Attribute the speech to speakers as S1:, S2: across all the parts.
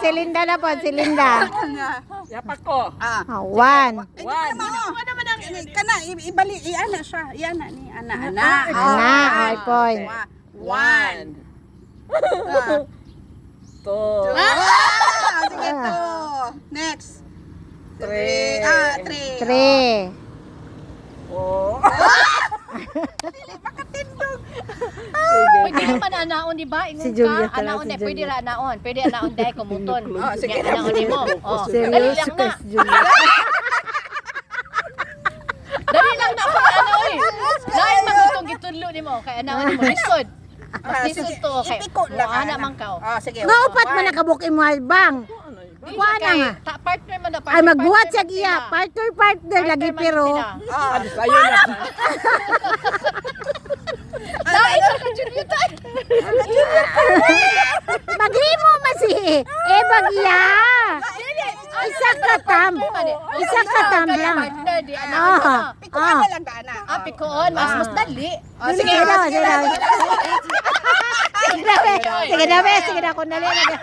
S1: Si Linda na po, si Linda.
S2: Yapak ko.
S1: One.
S2: One.
S3: Kana ibali iana siya. Iana ni ana.
S1: Ana, ay point.
S2: One. Two.
S3: Sige to. Next.
S2: Three.
S3: Three.
S1: Three.
S2: Four.
S3: Makatindog.
S4: Pwede naman anaon, di ba? Ingon
S1: Si Julia
S4: ka,
S1: talaga,
S4: anaon
S1: si
S4: eh, pwede
S1: Julia.
S4: ra anaon. Pwede anaon dahil kumuton.
S3: Sige.
S4: Anaon mo. Oh. Dali
S1: Seryoso
S4: lang
S1: ka
S4: na.
S1: si Julia.
S4: Dali lang na pag ano eh. Dahil magutong gitudlo ni mo. Kaya anaon mo. Lisod. Mas lisod to. Kaya
S3: Ipiko lang.
S4: ana man ka.
S3: Sige.
S1: Naupat man nakabuki mo bang. Kuha na nga.
S4: Partner man na.
S1: Ay magbuhat siya giya. Partner lagi pero.
S2: Ano kayo na?
S4: Dahil ka Julieta.
S1: Maghimo masi. Bagya. Isa ka tam lang.
S4: Partner di anaon mo.
S3: Pikuan na lang ka ana.
S4: Pikoon. Mas dali.
S1: Sige daw. Sige na kung dali na.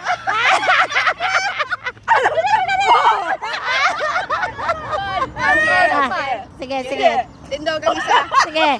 S1: Sige.
S3: Tindog ang isa.
S1: Sige.